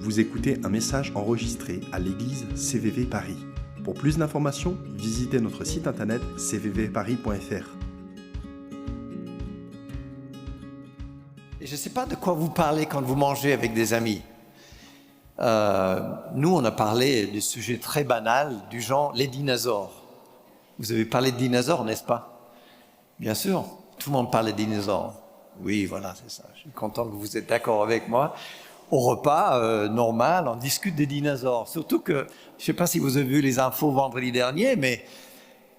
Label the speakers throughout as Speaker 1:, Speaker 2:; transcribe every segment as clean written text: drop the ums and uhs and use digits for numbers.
Speaker 1: Vous écoutez un message enregistré à l'église CVV Paris. Pour plus d'informations, visitez notre site internet cvvparis.fr.
Speaker 2: Et je ne sais pas de quoi vous parlez quand vous mangez avec des amis. Nous, on a parlé de sujets très banals, du genre les dinosaures. Vous avez parlé de dinosaures, n'est-ce pas? Bien sûr, tout le monde parle de dinosaures. Oui, voilà, c'est ça. Je suis content que vous êtes d'accord avec moi. Au repas normal, on discute des dinosaures. Surtout que, je ne sais pas si vous avez vu les infos vendredi dernier, mais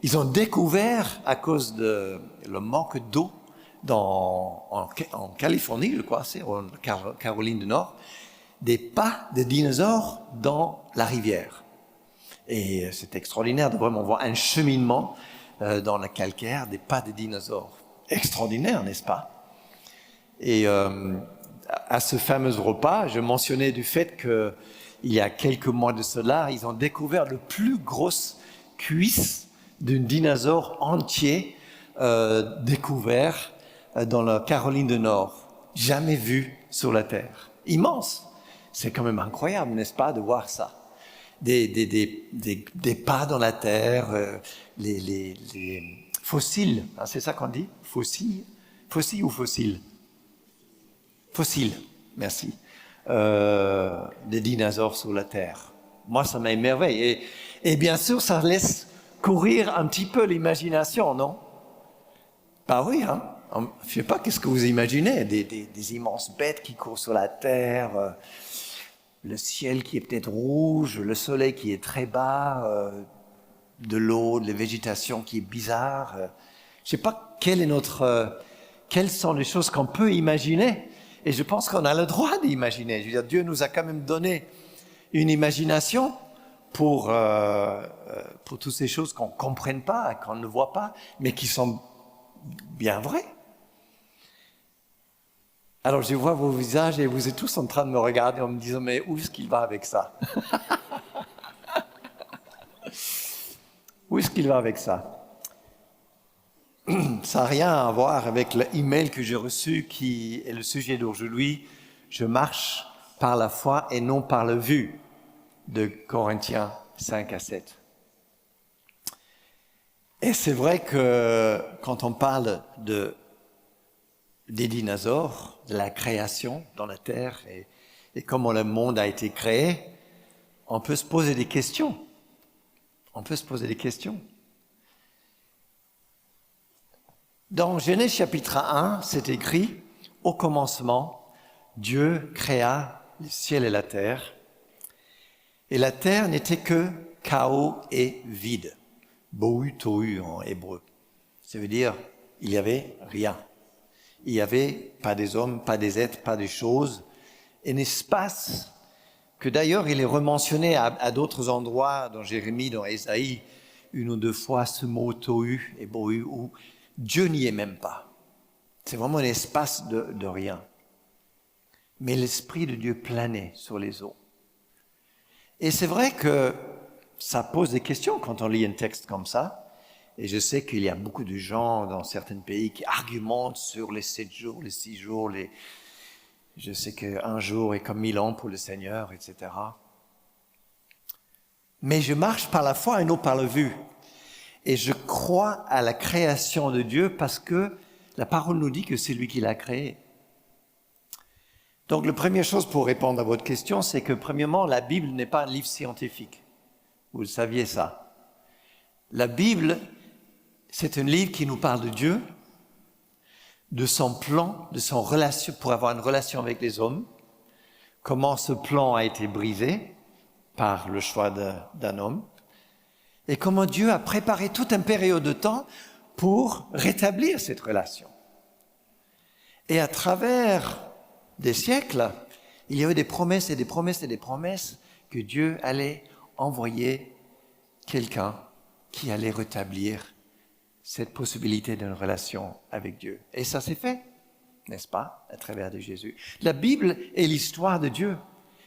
Speaker 2: ils ont découvert, à cause de le manque d'eau en Californie, je crois, c'est en Caroline du Nord, des pas de dinosaures dans la rivière. Et c'est extraordinaire de vraiment voir un cheminement dans la calcaire, des pas de dinosaures. Extraordinaire, n'est-ce pas? Et à ce fameux repas, je mentionnais du fait qu'il y a quelques mois de cela, ils ont découvert le plus grosse cuisse d'un dinosaure entier découvert dans la Caroline du Nord. Jamais vu sur la Terre. Immense. C'est quand même incroyable, n'est-ce pas, de voir ça. Des pas dans la terre, les fossiles, hein, c'est ça qu'on dit? Fossiles? Fossiles ou fossiles? Fossiles, merci. Des dinosaures sur la terre. Moi, ça m'émerveille. Et bien sûr, ça laisse courir un petit peu l'imagination, non? Bah oui, hein. Je ne sais pas, qu'est-ce que vous imaginez? Des immenses bêtes qui courent sur la terre, le ciel qui est peut-être rouge, le soleil qui est très bas, de l'eau, de la végétation qui est bizarre. Je ne sais pas quelles sont les choses qu'on peut imaginer. Et je pense qu'on a le droit d'imaginer. Je veux dire, Dieu nous a quand même donné une imagination pour toutes ces choses qu'on ne comprenne pas, qu'on ne voit pas, mais qui sont bien vraies. Alors je vois vos visages et vous êtes tous en train de me regarder en me disant « Mais où est-ce qu'il va avec ça ?» Où est-ce qu'il va avec ça? Ça n'a rien à voir avec l'email que j'ai reçu qui est le sujet d'aujourd'hui. Je marche par la foi et non par la vue, de Corinthiens 5-7. Et c'est vrai que quand on parle des dinosaures, de la création dans la terre et comment le monde a été créé, on peut se poser des questions. On peut se poser des questions. Dans Genèse chapitre 1, c'est écrit « Au commencement, Dieu créa le ciel et la terre, et la terre n'était que chaos et vide. » Bohu tohu en hébreu. Ça veut dire « il n'y avait rien ». Il n'y avait pas des hommes, pas des êtres, pas des choses. Un espace que d'ailleurs il est rementionné à d'autres endroits, dans Jérémie, dans Ésaïe, une ou deux fois ce mot tohu et bohu, où Dieu n'y est même pas. C'est vraiment un espace de rien. Mais l'Esprit de Dieu planait sur les eaux. Et c'est vrai que ça pose des questions quand on lit un texte comme ça. Et je sais qu'il y a beaucoup de gens dans certains pays qui argumentent sur les 7 jours, les 6 jours, je sais qu'un jour est comme 1000 ans pour le Seigneur, etc. Mais je marche par la foi et non par la vue. Et je crois à la création de Dieu parce que la parole nous dit que c'est lui qui l'a créé. Donc la première chose pour répondre à votre question, c'est que premièrement, la Bible n'est pas un livre scientifique. Vous le saviez ça. La Bible, c'est un livre qui nous parle de Dieu, de son plan, de son relation, pour avoir une relation avec les hommes, comment ce plan a été brisé par le choix d'un homme, et comment Dieu a préparé toute une période de temps pour rétablir cette relation. Et à travers des siècles, il y avait des promesses et des promesses et des promesses que Dieu allait envoyer quelqu'un qui allait rétablir cette possibilité d'une relation avec Dieu. Et ça s'est fait, n'est-ce pas, à travers de Jésus. La Bible est l'histoire de Dieu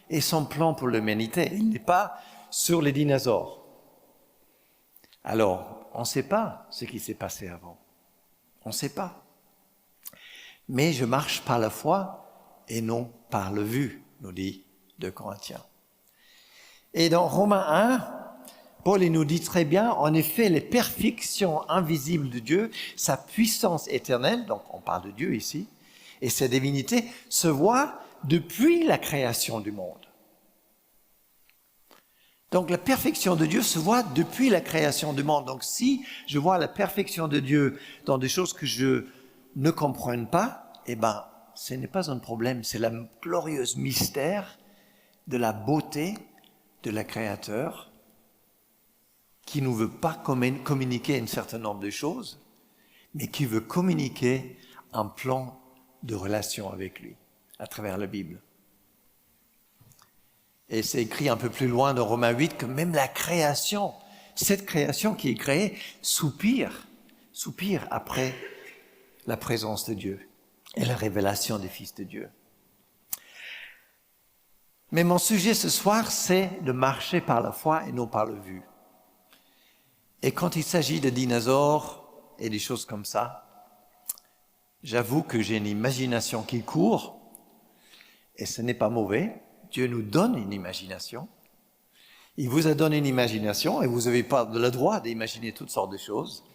Speaker 2: et son plan pour l'humanité. Il n'est pas sur les dinosaures. Alors, on ne sait pas ce qui s'est passé avant. On ne sait pas. Mais je marche par la foi et non par la vue, nous dit 2 Corinthiens. Et dans Romains 1, Paul il nous dit très bien, en effet, les perfections invisibles de Dieu, sa puissance éternelle, donc on parle de Dieu ici, et sa divinité, se voient depuis la création du monde. Donc la perfection de Dieu se voit depuis la création du monde. Donc si je vois la perfection de Dieu dans des choses que je ne comprends pas, eh bien, ce n'est pas un problème. C'est le glorieux mystère de la beauté de la Créateur qui ne veut pas communiquer un certain nombre de choses, mais qui veut communiquer un plan de relation avec lui à travers la Bible. Et c'est écrit un peu plus loin dans Romains 8 que même la création, cette création qui est créée, soupire après la présence de Dieu et la révélation des fils de Dieu. Mais mon sujet ce soir, c'est de marcher par la foi et non par la vue. Et quand il s'agit de dinosaures et des choses comme ça, j'avoue que j'ai une imagination qui court, et ce n'est pas mauvais. Dieu nous donne une imagination. Il vous a donné une imagination, et vous n'avez pas le droit d'imaginer toutes sortes de choses.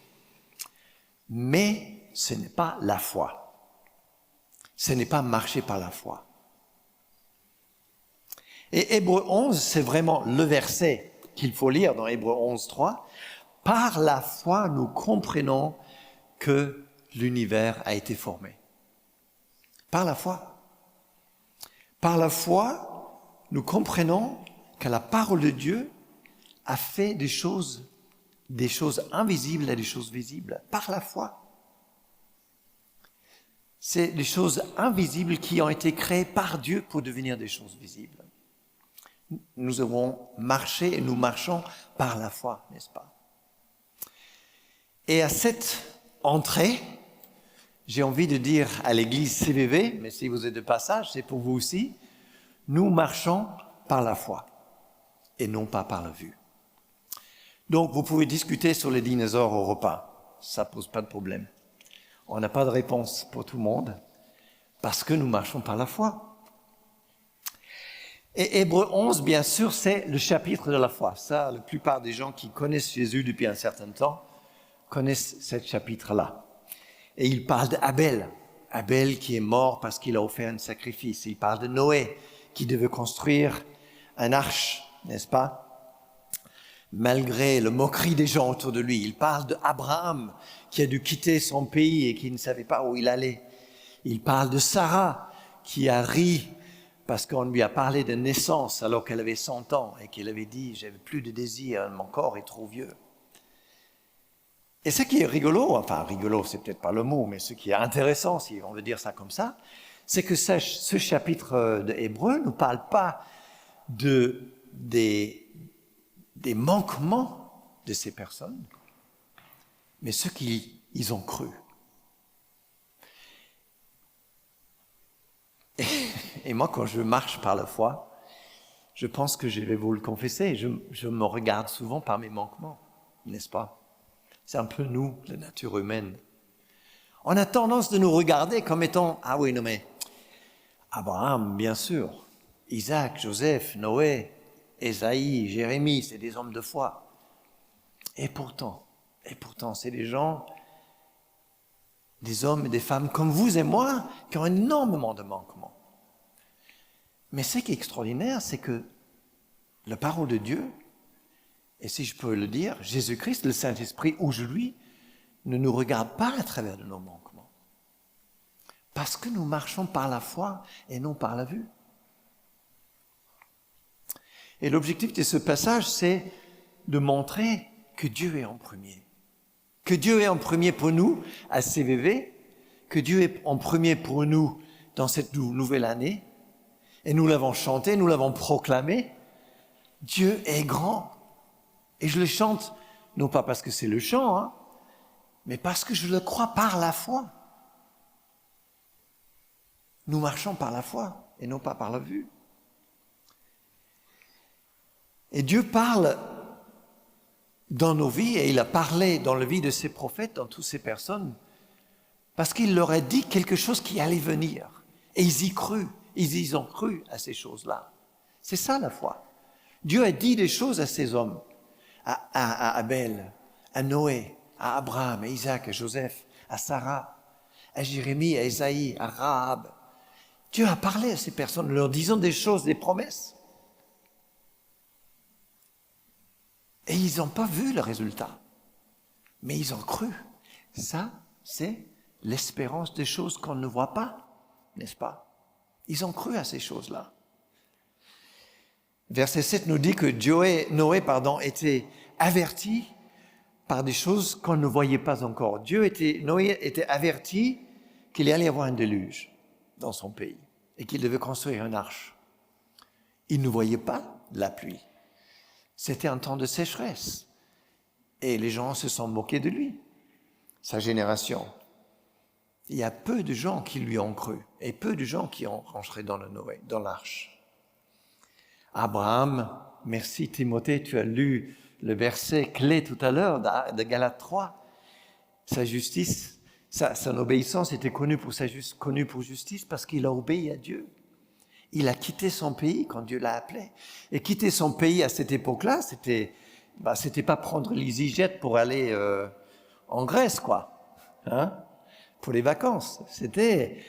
Speaker 2: Mais ce n'est pas la foi. Ce n'est pas marcher par la foi. Et Hébreux 11, c'est vraiment le verset qu'il faut lire dans Hébreux 11, 3. Par la foi, nous comprenons que l'univers a été formé. Par la foi. Par la foi, nous comprenons que la parole de Dieu a fait des choses invisibles et des choses visibles. Par la foi. C'est des choses invisibles qui ont été créées par Dieu pour devenir des choses visibles. Nous avons marché et nous marchons par la foi, n'est-ce pas? Et à cette entrée, j'ai envie de dire à l'église CVV, mais si vous êtes de passage, c'est pour vous aussi, nous marchons par la foi et non pas par la vue. Donc vous pouvez discuter sur les dinosaures au repas, ça ne pose pas de problème. On n'a pas de réponse pour tout le monde parce que nous marchons par la foi. Et Hébreux 11, bien sûr, c'est le chapitre de la foi. Ça, la plupart des gens qui connaissent Jésus depuis un certain temps connaissent ce chapitre-là. Et il parle d'Abel. Abel qui est mort parce qu'il a offert un sacrifice. Il parle de Noé qui devait construire un arche, n'est-ce pas? Malgré le moquerie des gens autour de lui. Il parle d'Abraham qui a dû quitter son pays et qui ne savait pas où il allait. Il parle de Sarah qui a ri parce qu'on lui a parlé de naissance alors qu'elle avait 100 ans et qu'elle avait dit « j'avais plus de désir, mon corps est trop vieux ». Et ce qui est rigolo, enfin rigolo c'est peut-être pas le mot, mais ce qui est intéressant, si on veut dire ça comme ça, c'est que ce chapitre de Hébreux ne nous parle pas des manquements de ces personnes, mais ce qu'ils ont cru. Et moi, quand je marche par la foi, je pense que je vais vous le confesser, je me regarde souvent par mes manquements, n'est-ce pas? C'est un peu nous, la nature humaine. On a tendance de nous regarder comme étant, ah oui, non mais, Abraham, bien sûr, Isaac, Joseph, Noé, Ésaïe, Jérémie, c'est des hommes de foi. Et pourtant, c'est des gens, des hommes et des femmes comme vous et moi, qui ont énormément de manquements. Mais ce qui est extraordinaire, c'est que la parole de Dieu, et si je peux le dire, Jésus-Christ, le Saint-Esprit, aujourd'hui, ne nous regarde pas à travers de nos manquements. Parce que nous marchons par la foi et non par la vue. Et l'objectif de ce passage, c'est de montrer que Dieu est en premier. Que Dieu est en premier pour nous à CVV, que Dieu est en premier pour nous dans cette nouvelle année. Et nous l'avons chanté, nous l'avons proclamé. Dieu est grand. Et je le chante, non pas parce que c'est le chant, hein, mais parce que je le crois par la foi. Nous marchons par la foi et non pas par la vue. Et Dieu parle dans nos vies, et il a parlé dans la vie de ses prophètes, dans toutes ces personnes, parce qu'il leur a dit quelque chose qui allait venir. Et ils y ont cru à ces choses-là. C'est ça la foi. Dieu a dit des choses à ces hommes, à Abel, à Noé, à Abraham, à Isaac, à Joseph, à Sarah, à Jérémie, à Ésaïe, à Rahab. Dieu a parlé à ces personnes, leur disant des choses, des promesses. Et ils n'ont pas vu le résultat, mais ils ont cru. Ça, c'est l'espérance des choses qu'on ne voit pas, n'est-ce pas? Ils ont cru à ces choses-là. Verset 7 nous dit que Noé était averti par des choses qu'on ne voyait pas encore. Noé était averti qu'il allait y avoir un déluge dans son pays et qu'il devait construire une arche. Il ne voyait pas la pluie. C'était un temps de sécheresse. Et les gens se sont moqués de lui, sa génération. Il y a peu de gens qui lui ont cru et peu de gens qui ont rentré dans l'arche. Abraham, merci Timothée, tu as lu le verset clé tout à l'heure de Galates 3. Sa justice, son obéissance était connue pour justice parce qu'il a obéi à Dieu. Il a quitté son pays quand Dieu l'a appelé. Et quitter son pays à cette époque-là, c'était pas prendre l'EasyJet pour aller en Grèce, quoi. Pour les vacances. C'était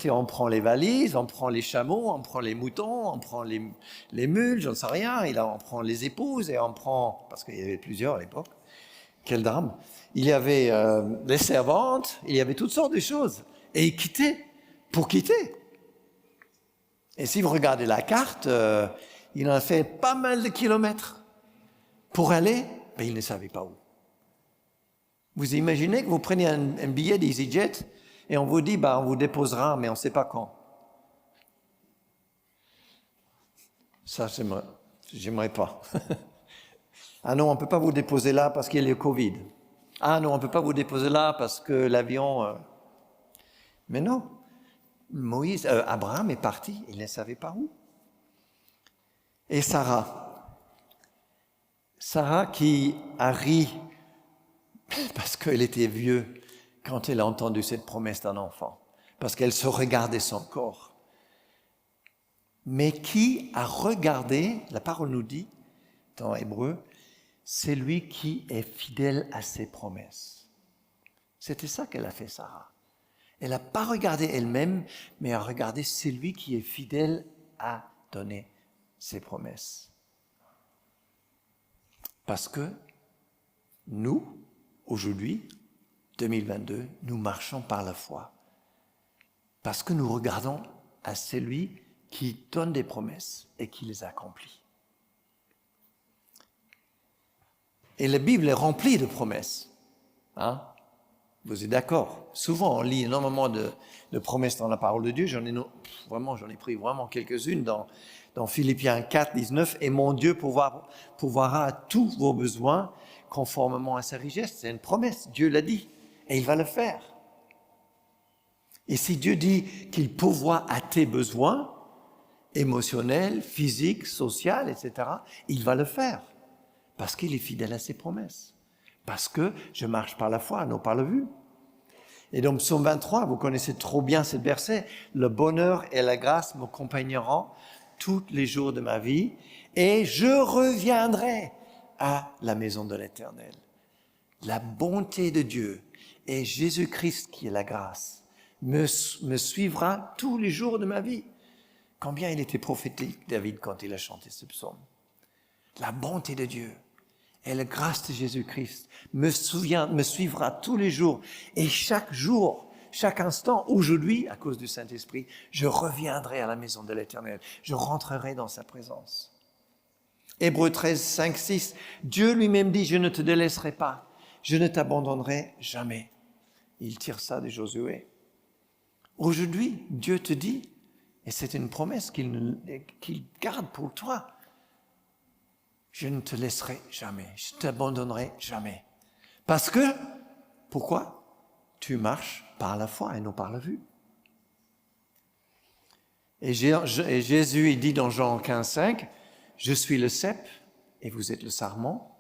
Speaker 2: on prend les valises, on prend les chameaux, on prend les moutons, on prend les mules, j'en sais rien, on prend les épouses et on prend, parce qu'il y avait plusieurs à l'époque, quel drame, il y avait les servantes, il y avait toutes sortes de choses. Et il quittait, pour quitter. Et si vous regardez la carte, il en a fait pas mal de kilomètres pour aller, mais il ne savait pas où. Vous imaginez que vous prenez un billet d'EasyJet et on vous dit, on vous déposera, mais on ne sait pas quand. Ça, j'aimerais pas. Ah non, on ne peut pas vous déposer là parce qu'il y a le Covid. Ah non, on ne peut pas vous déposer là parce que l'avion... Mais non, Abraham est parti, il ne savait pas où. Et Sarah qui a ri parce qu'elle était vieux quand elle a entendu cette promesse d'un enfant, parce qu'elle se regardait son corps. Mais qui a regardé, la parole nous dit, dans Hébreu, c'est lui qui est fidèle à ses promesses. C'était ça qu'elle a fait, Sarah. Elle n'a pas regardé elle-même, mais a regardé celui qui est fidèle à donner ses promesses. Parce que nous, aujourd'hui, 2022, nous marchons par la foi. Parce que nous regardons à celui qui donne des promesses et qui les accomplit. Et la Bible est remplie de promesses. Vous êtes d'accord? Souvent, on lit énormément de promesses dans la parole de Dieu. J'en ai pris vraiment quelques-unes dans Philippiens 4, 19. Et mon Dieu pourvoira à tous vos besoins conformément à sa richesse. C'est une promesse. Dieu l'a dit. Et il va le faire. Et si Dieu dit qu'il pourvoit à tes besoins émotionnels, physiques, sociaux, etc., il va le faire. Parce qu'il est fidèle à ses promesses. Parce que je marche par la foi, non par la vue. Et donc, Psaume 23, vous connaissez trop bien ce verset. Le bonheur et la grâce m'accompagneront tous les jours de ma vie et je reviendrai à la maison de l'Éternel. La bonté de Dieu et Jésus-Christ qui est la grâce me suivra tous les jours de ma vie. Combien il était prophétique, David, quand il a chanté ce psaume. La bonté de Dieu et la grâce de Jésus-Christ me suivra tous les jours. Et chaque jour, chaque instant, aujourd'hui, à cause du Saint-Esprit, je reviendrai à la maison de l'Éternel. Je rentrerai dans sa présence. Hébreux 13, 5, 6. Dieu lui-même dit, je ne te délaisserai pas. Je ne t'abandonnerai jamais. Il tire ça de Josué. Aujourd'hui, Dieu te dit, et c'est une promesse qu'il garde pour toi, je ne te laisserai jamais, je ne t'abandonnerai jamais. Parce que, pourquoi? Tu marches par la foi et non par la vue. Et Jésus, il dit dans Jean 15, 5, je suis le cep et vous êtes le sarment.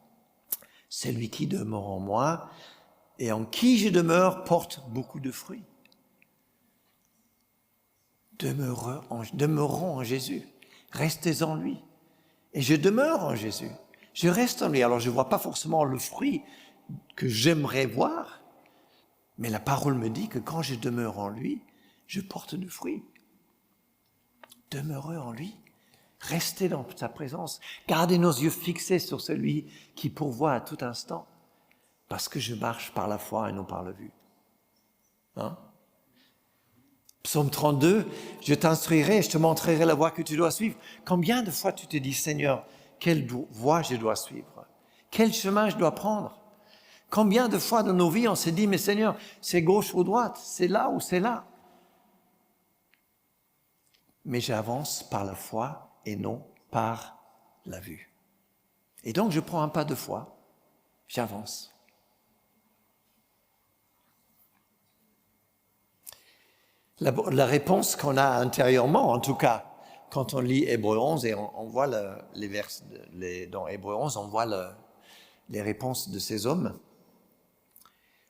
Speaker 2: Celui qui demeure en moi et en qui je demeure porte beaucoup de fruits. Demeurons en Jésus. Restez en lui. Et je demeure en Jésus. Je reste en lui. Alors je ne vois pas forcément le fruit que j'aimerais voir, mais la parole me dit que quand je demeure en lui, je porte du fruit. Demeurez en lui. Restez dans sa présence. Gardez nos yeux fixés sur celui qui pourvoit à tout instant. Parce que je marche par la foi et non par la vue. Hein? Psaume 32, je t'instruirai, je te montrerai la voie que tu dois suivre. Combien de fois tu te dis, Seigneur, quelle voie je dois suivre? Quel chemin je dois prendre? Combien de fois dans nos vies on s'est dit, mais Seigneur, c'est gauche ou droite, c'est là ou c'est là? Mais j'avance par la foi et non par la vue. Et donc je prends un pas de foi, j'avance. La réponse qu'on a intérieurement, en tout cas, quand on lit Hébreux 11 et on voit dans Hébreux 11, on voit les réponses de ces hommes.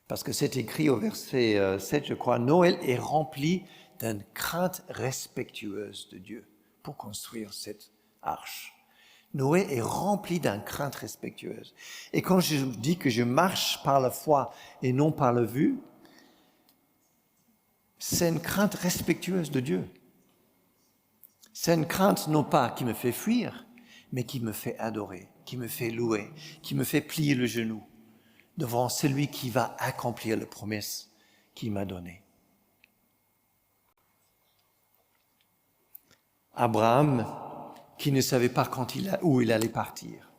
Speaker 2: Parce que c'est écrit au verset 7, je crois, Noé est rempli d'une crainte respectueuse de Dieu pour construire cette arche. Noé est rempli d'une crainte respectueuse. Et quand je dis que je marche par la foi et non par la vue, c'est une crainte respectueuse de Dieu. C'est une crainte non pas qui me fait fuir, mais qui me fait adorer, qui me fait louer, qui me fait plier le genou devant celui qui va accomplir la promesse qu'il m'a donnée. Abraham, qui ne savait pas où il allait partir.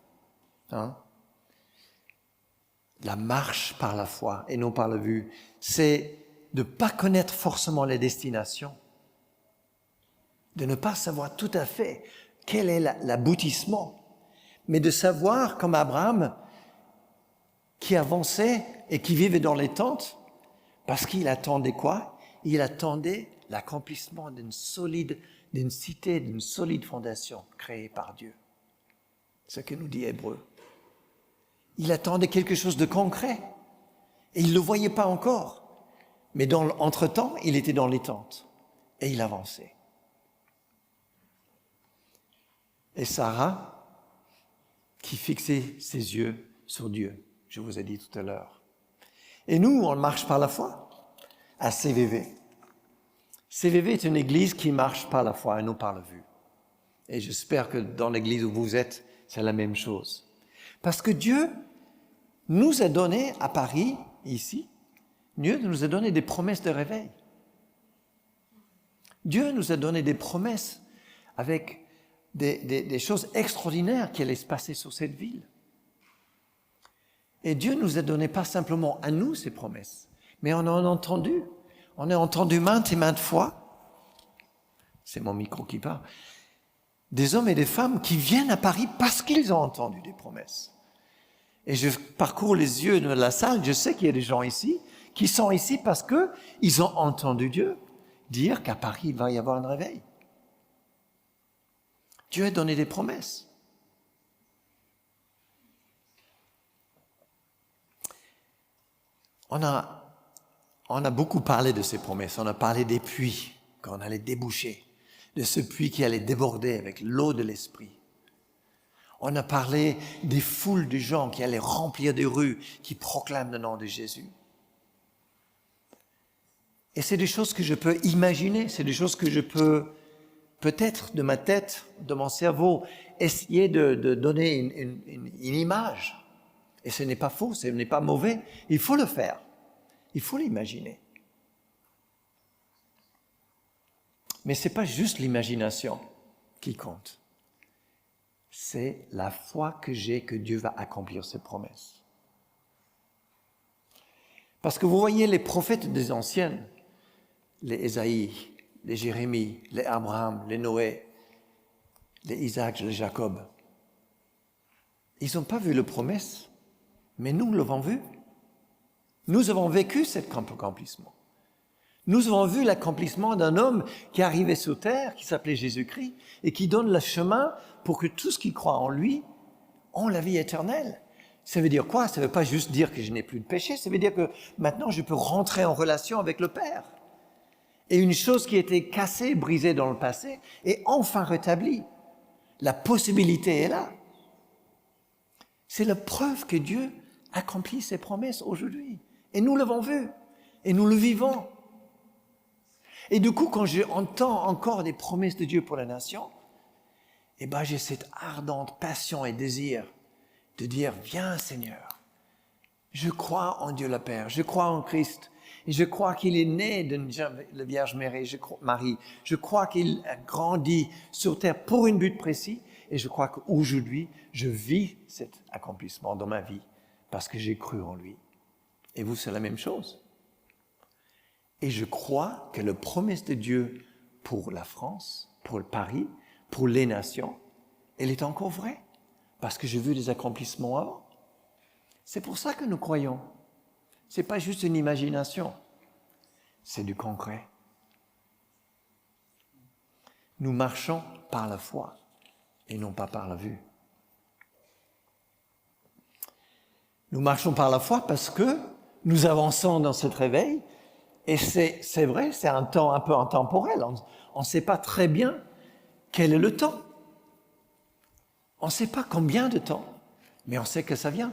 Speaker 2: Hein? La marche par la foi et non par la vue, c'est de ne pas connaître forcément les destinations, de ne pas savoir tout à fait quel est l'aboutissement, mais de savoir, comme Abraham, qui avançait et qui vivait dans les tentes, parce qu'il attendait quoi? Il attendait l'accomplissement d'une cité, d'une solide fondation créée par Dieu. C'est ce que nous dit Hébreux. Il attendait quelque chose de concret, et il ne le voyait pas encore. Mais entre-temps, il était dans les tentes et il avançait. Et Sarah, qui fixait ses yeux sur Dieu, je vous ai dit tout à l'heure. Et nous, on marche par la foi à CVV. CVV est une église qui marche par la foi et non par la vue. Et j'espère que dans l'église où vous êtes, c'est la même chose. Parce que Dieu nous a donné à Paris, ici, Dieu nous a donné des promesses de réveil. Dieu nous a donné des promesses avec des choses extraordinaires qui allaient se passer sur cette ville. Et Dieu nous a donné pas simplement à nous ces promesses, mais on en a entendu. On a entendu maintes et maintes fois, c'est mon micro qui parle, des hommes et des femmes qui viennent à Paris parce qu'ils ont entendu des promesses. Et je parcours les yeux de la salle, je sais qu'il y a des gens ici qui sont ici parce qu'ils ont entendu Dieu dire qu'à Paris, il va y avoir un réveil. Dieu a donné des promesses. On a beaucoup parlé de ces promesses. On a parlé des puits qu'on allait déboucher, de ce puits qui allait déborder avec l'eau de l'Esprit. On a parlé des foules de gens qui allaient remplir des rues, qui proclament le nom de Jésus. Et c'est des choses que je peux imaginer, c'est des choses que je peux, peut-être de ma tête, de mon cerveau, essayer de donner une image. Et ce n'est pas faux, ce n'est pas mauvais. Il faut le faire. Il faut l'imaginer. Mais ce n'est pas juste l'imagination qui compte. C'est la foi que j'ai que Dieu va accomplir ses promesses. Parce que vous voyez les prophètes des anciennes, les Ésaïe, les Jérémie, les Abraham, les Noé, les Isaac, les Jacob. Ils n'ont pas vu la promesse, mais nous l'avons vu. Nous avons vécu cet accomplissement. Nous avons vu l'accomplissement d'un homme qui arrivait sur terre, qui s'appelait Jésus-Christ, et qui donne le chemin pour que tous qui croient en lui ont la vie éternelle. Ça veut dire quoi? Ça ne veut pas juste dire que je n'ai plus de péché, ça veut dire que maintenant je peux rentrer en relation avec le Père. Et une chose qui était cassée, brisée dans le passé, est enfin rétablie. La possibilité est là. C'est la preuve que Dieu accomplit ses promesses aujourd'hui. Et nous l'avons vu. Et nous le vivons. Et du coup, quand j'entends encore des promesses de Dieu pour la nation, eh ben, j'ai cette ardente passion et désir de dire, viens Seigneur, je crois en Dieu le Père, je crois en Christ, et je crois qu'il est né de la Vierge Marie, je crois qu'il a grandi sur terre pour un but précis, et je crois qu'aujourd'hui, je vis cet accomplissement dans ma vie, parce que j'ai cru en lui. Et vous, c'est la même chose. Et je crois que la promesse de Dieu pour la France, pour le Paris, pour les nations, elle est encore vraie, parce que j'ai vu des accomplissements avant. C'est pour ça que nous croyons. Ce n'est pas juste une imagination, c'est du concret. Nous marchons par la foi et non pas par la vue. Nous marchons par la foi parce que nous avançons dans ce réveil et c'est vrai, c'est un temps un peu intemporel. On ne sait pas très bien quel est le temps. On ne sait pas combien de temps, mais on sait que ça vient.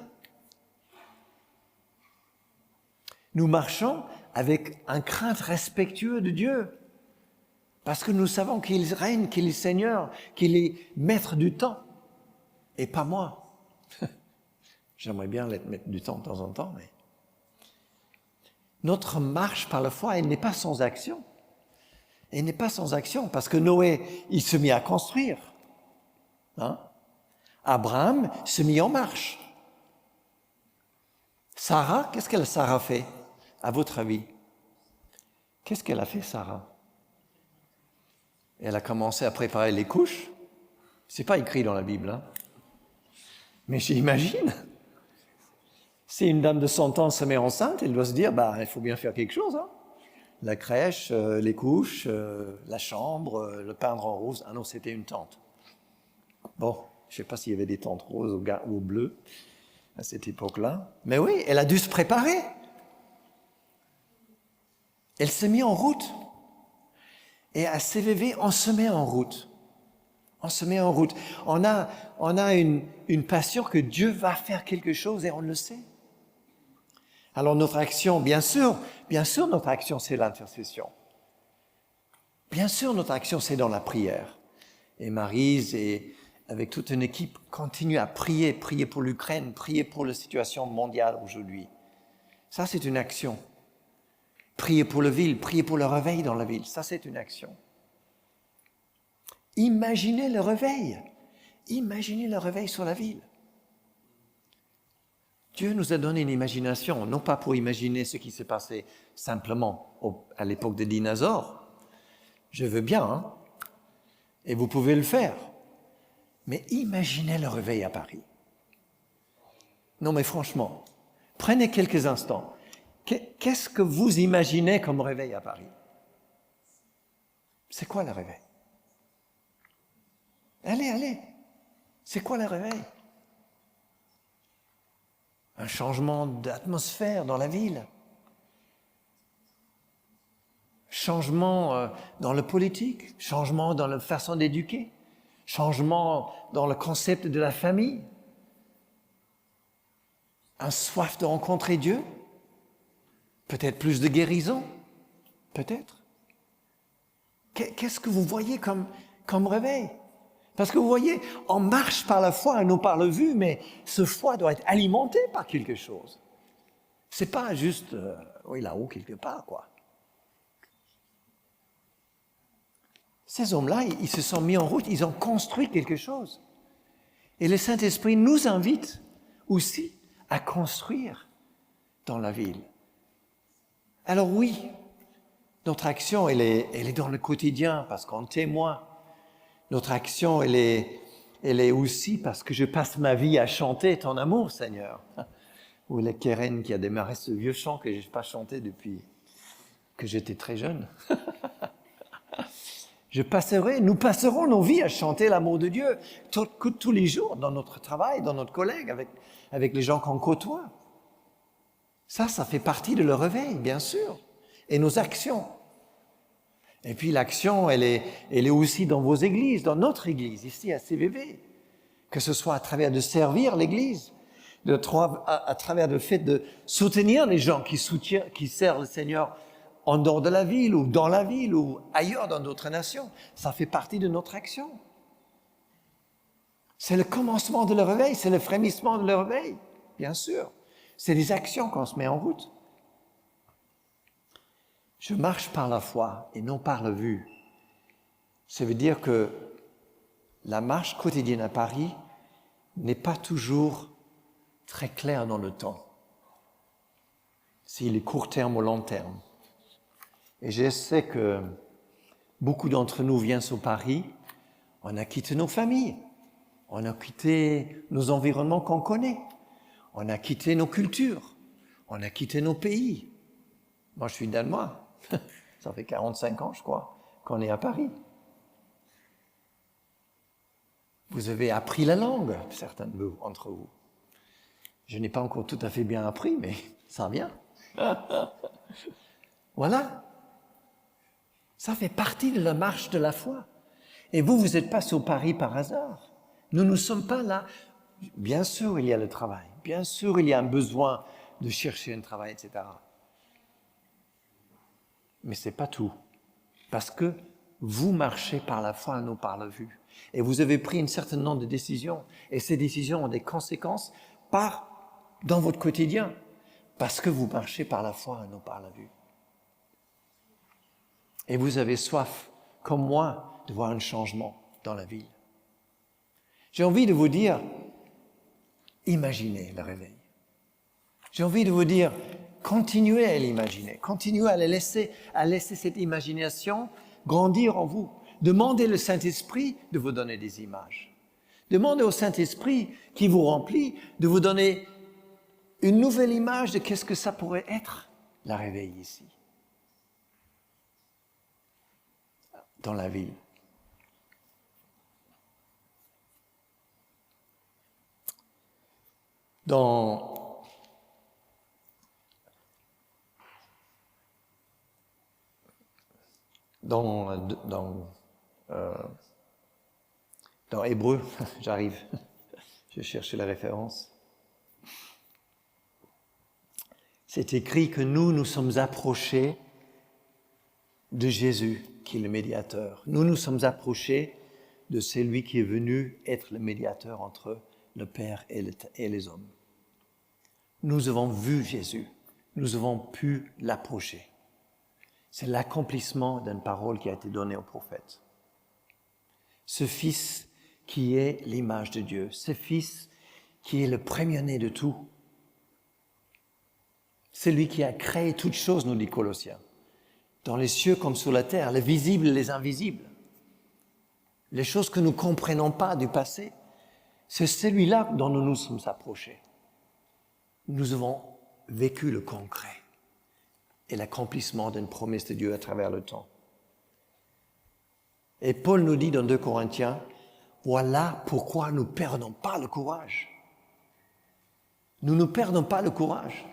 Speaker 2: Nous marchons avec un crainte respectueux de Dieu, parce que nous savons qu'il règne, qu'il est Seigneur, qu'il est maître du temps, et pas moi. J'aimerais bien l'être maître du temps de temps en temps, mais... Notre marche par la foi, elle n'est pas sans action. Elle n'est pas sans action, parce que Noé, il se mit à construire. Abraham se mit en marche. Sarah, qu'est-ce qu'elle Sarah fait, à votre avis? Qu'est-ce qu'elle a fait, Sarah? Elle a commencé à préparer les couches. C'est pas écrit dans la Bible, hein? Mais j'imagine. Si une dame de 100 ans se met enceinte, elle doit se dire, il faut bien faire quelque chose, hein? La crèche, les couches, la chambre, le peindre en rose. Ah non, c'était une tente. Bon, je ne sais pas s'il y avait des tentes roses ou bleues à cette époque-là. Mais oui, elle a dû se préparer. Elle s'est mise en route. Et à CVV, on se met en route. On se met en route. On a une passion que Dieu va faire quelque chose et on le sait. Alors notre action, bien sûr, notre action, c'est l'intercession. Bien sûr, notre action, c'est dans la prière. Et Maryse, et avec toute une équipe, continue à prier pour l'Ukraine, prier pour la situation mondiale aujourd'hui. Ça, c'est une action. Prier pour la ville, prier pour le réveil dans la ville, ça, c'est une action. Imaginez le réveil. Imaginez le réveil sur la ville. Dieu nous a donné une imagination, non pas pour imaginer ce qui s'est passé simplement à l'époque des dinosaures. Je veux bien, hein? Et vous pouvez le faire. Mais imaginez le réveil à Paris. Non, mais franchement, prenez quelques instants. Qu'est-ce que vous imaginez comme réveil à Paris? C'est quoi le réveil? Allez. C'est quoi le réveil? Un changement d'atmosphère dans la ville. Changement dans le politique. Changement dans la façon d'éduquer. Changement dans le concept de la famille. Un soif de rencontrer Dieu. Peut-être plus de guérison. Peut-être. Qu'est-ce que vous voyez comme réveil? Parce que vous voyez, on marche par la foi et non par la vue, mais ce foi doit être alimenté par quelque chose. C'est pas juste, là-haut quelque part, quoi. Ces hommes-là, ils se sont mis en route, ils ont construit quelque chose. Et le Saint-Esprit nous invite aussi à construire dans la ville. Alors oui, notre action, elle est dans le quotidien parce qu'on témoigne. Notre action, elle est aussi parce que je passe ma vie à chanter ton amour, Seigneur. Ou la Keren qui a démarré ce vieux chant que je n'ai pas chanté depuis que j'étais très jeune. Nous passerons nos vies à chanter l'amour de Dieu tous les jours, dans notre travail, dans notre collègue, avec les gens qu'on côtoie. Ça fait partie de le réveil, bien sûr, et nos actions. Et puis l'action, elle est aussi dans vos églises, dans notre église, ici à CVV. Que ce soit à travers de servir l'église, à travers le fait de soutenir les gens qui servent le Seigneur en dehors de la ville ou dans la ville ou ailleurs dans d'autres nations. Ça fait partie de notre action. C'est le commencement de le réveil, c'est le frémissement de le réveil, bien sûr. C'est des actions qu'on se met en route. Je marche par la foi et non par la vue. Ça veut dire que la marche quotidienne à Paris n'est pas toujours très claire dans le temps. S'il est court terme ou long terme. Et je sais que beaucoup d'entre nous viennent sur Paris, on a quitté nos familles, on a quitté nos environnements qu'on connaît, on a quitté nos cultures, on a quitté nos pays. Moi, je suis danois. Ça fait 45 ans, je crois, qu'on est à Paris. Vous avez appris la langue, certains d'entre vous. Je n'ai pas encore tout à fait bien appris, mais ça vient. Voilà. Ça fait partie de la marche de la foi. Et vous n'êtes pas sur Paris par hasard. Nous ne sommes pas là. Bien sûr, il y a le travail. Bien sûr, il y a un besoin de chercher un travail, etc. Mais ce n'est pas tout. Parce que vous marchez par la foi et non par la vue. Et vous avez pris un certain nombre de décisions. Et ces décisions ont des conséquences dans votre quotidien. Parce que vous marchez par la foi et non par la vue. Et vous avez soif, comme moi, de voir un changement dans la ville. J'ai envie de vous dire, imaginez le réveil. J'ai envie de vous dire, continuez à l'imaginer, continuez à laisser cette imagination grandir en vous. Demandez au Saint-Esprit de vous donner des images. Demandez au Saint-Esprit qui vous remplit de vous donner une nouvelle image de qu'est-ce que ça pourrait être, la réveil ici, dans la ville. Dans Hébreu, j'arrive, je cherche la référence. C'est écrit que nous sommes approchés de Jésus, qui est le médiateur. Nous sommes approchés de celui qui est venu être le médiateur entre le Père et les hommes. Nous avons vu Jésus, nous avons pu l'approcher. C'est l'accomplissement d'une parole qui a été donnée au prophète. Ce Fils qui est l'image de Dieu, ce Fils qui est le premier-né de tout, celui qui a créé toutes choses, nous dit Colossiens, dans les cieux comme sur la terre, les visibles et les invisibles, les choses que nous ne comprenons pas du passé, c'est celui-là dont nous nous sommes approchés. Nous avons vécu le concret et l'accomplissement d'une promesse de Dieu à travers le temps. Et Paul nous dit dans 2 Corinthiens, voilà pourquoi nous ne perdons pas le courage. Nous ne perdons pas le courage.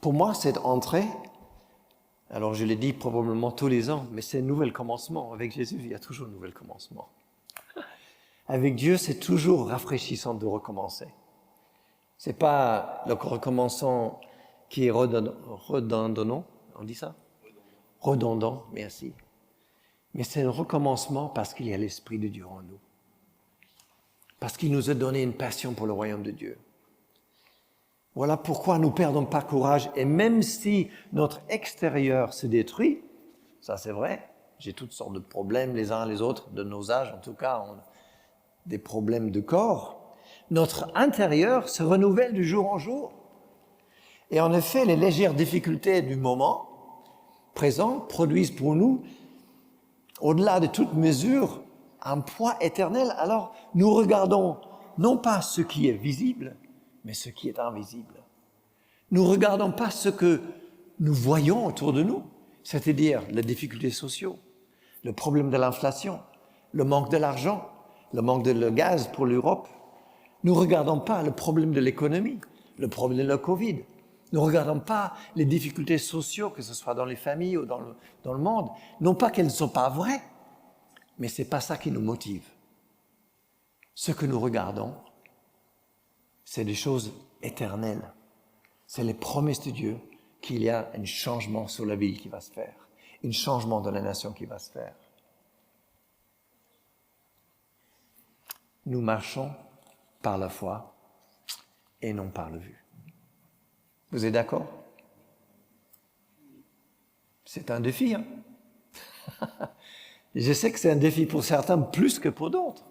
Speaker 2: Pour moi, cette entrée, alors je l'ai dit probablement tous les ans, mais c'est un nouvel commencement. Avec Jésus, il y a toujours un nouvel commencement. Avec Dieu, c'est toujours rafraîchissant de recommencer. Ce n'est pas le recommençant qui est redondant, on dit ça? Redondant, merci. Mais c'est un recommencement parce qu'il y a l'Esprit de Dieu en nous. Parce qu'il nous a donné une passion pour le royaume de Dieu. Voilà pourquoi nous ne perdons pas courage. Et même si notre extérieur se détruit, ça c'est vrai, j'ai toutes sortes de problèmes les uns les autres, de nos âges en tout cas, on a des problèmes de corps, notre intérieur se renouvelle de jour en jour. Et en effet, les légères difficultés du moment présent produisent pour nous, au-delà de toute mesure, un poids éternel. Alors, nous regardons non pas ce qui est visible, mais ce qui est invisible. Nous ne regardons pas ce que nous voyons autour de nous, c'est-à-dire les difficultés sociales, le problème de l'inflation, le manque de l'argent, le manque de gaz pour l'Europe. Nous ne regardons pas le problème de l'économie, le problème de la Covid, Ne regardons pas les difficultés sociales, que ce soit dans les familles ou dans le monde. Non pas qu'elles ne sont pas vraies, mais ce n'est pas ça qui nous motive. Ce que nous regardons, c'est des choses éternelles. C'est les promesses de Dieu qu'il y a un changement sur la ville qui va se faire, un changement dans la nation qui va se faire. Nous marchons par la foi et non par la vue. Vous êtes d'accord? C'est un défi, hein? Je sais que c'est un défi pour certains plus que pour d'autres.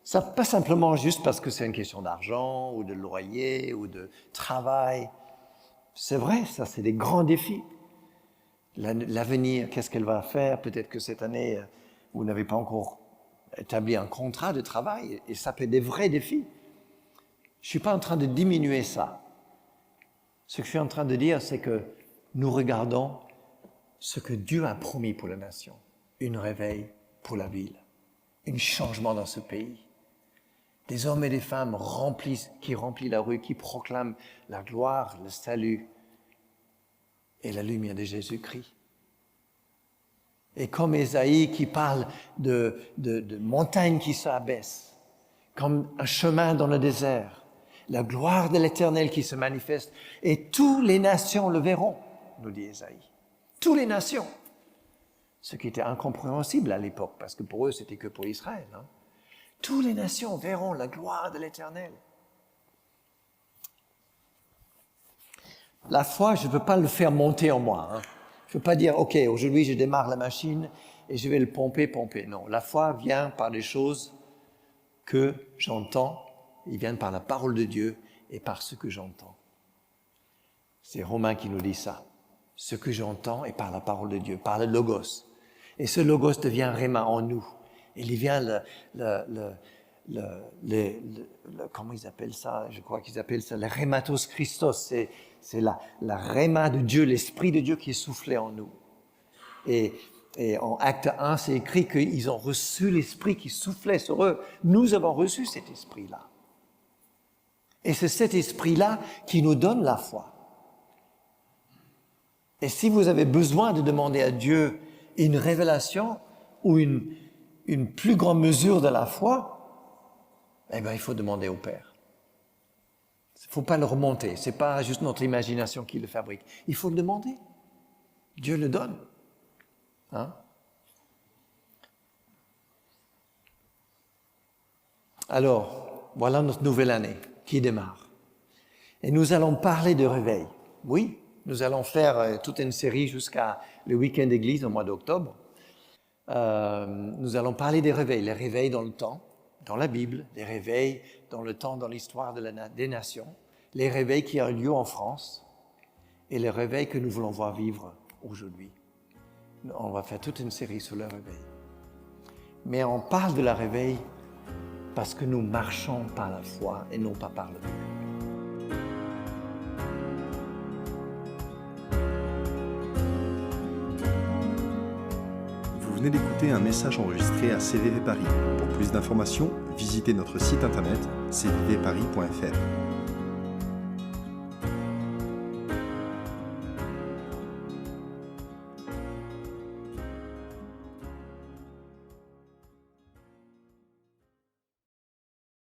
Speaker 2: Ça, pas simplement juste parce que c'est une question d'argent ou de loyer ou de travail. C'est vrai, ça, c'est des grands défis. L'avenir, qu'est-ce qu'elle va faire? Peut-être que cette année, vous n'avez pas encore établi un contrat de travail et ça peut être des vrais défis. Je ne suis pas en train de diminuer ça. Ce que je suis en train de dire, c'est que nous regardons ce que Dieu a promis pour la nation. Un réveil pour la ville, un changement dans ce pays. Des hommes et des femmes qui remplissent la rue, qui proclament la gloire, le salut et la lumière de Jésus-Christ. Et comme Ésaïe qui parle de montagnes qui s'abaissent, comme un chemin dans le désert, la gloire de l'Éternel qui se manifeste, et toutes les nations le verront, nous dit Ésaïe. Toutes les nations. Ce qui était incompréhensible à l'époque, parce que pour eux, c'était que pour Israël. Hein. Toutes les nations verront la gloire de l'Éternel. La foi, je ne veux pas le faire monter en moi. Hein. Je ne veux pas dire, OK, aujourd'hui, je démarre la machine et je vais le pomper. Non, la foi vient par des choses que j'entends. Ils viennent par la parole de Dieu et par ce que j'entends. C'est Romain qui nous dit ça. Ce que j'entends est par la parole de Dieu, par le Logos. Et ce Logos devient Réma en nous. Il devient comment ils appellent ça? Je crois qu'ils appellent ça le Rématos Christos. C'est la Réma de Dieu, l'Esprit de Dieu qui est soufflé en nous. Et en Acte 1, c'est écrit qu'ils ont reçu l'Esprit qui soufflait sur eux. Nous avons reçu cet Esprit-là. Et c'est cet Esprit-là qui nous donne la foi. Et si vous avez besoin de demander à Dieu une révélation ou une plus grande mesure de la foi, eh bien, il faut demander au Père. Il ne faut pas le remonter. Ce n'est pas juste notre imagination qui le fabrique. Il faut le demander. Dieu le donne. Hein? Alors, voilà notre nouvelle année qui démarre. Et nous allons parler de réveil. Oui, nous allons faire toute une série jusqu'à le week-end d'église au mois d'octobre. Nous allons parler des réveils, les réveils dans le temps, dans la Bible, les réveils dans le temps, dans l'histoire des nations, les réveils qui ont lieu en France et les réveils que nous voulons voir vivre aujourd'hui. On va faire toute une série sur le réveil. Mais on parle de la réveil parce que nous marchons par la foi et non pas par le vue.
Speaker 1: Vous venez d'écouter un message enregistré à CVV Paris. Pour plus d'informations, visitez notre site internet cvvparis.fr.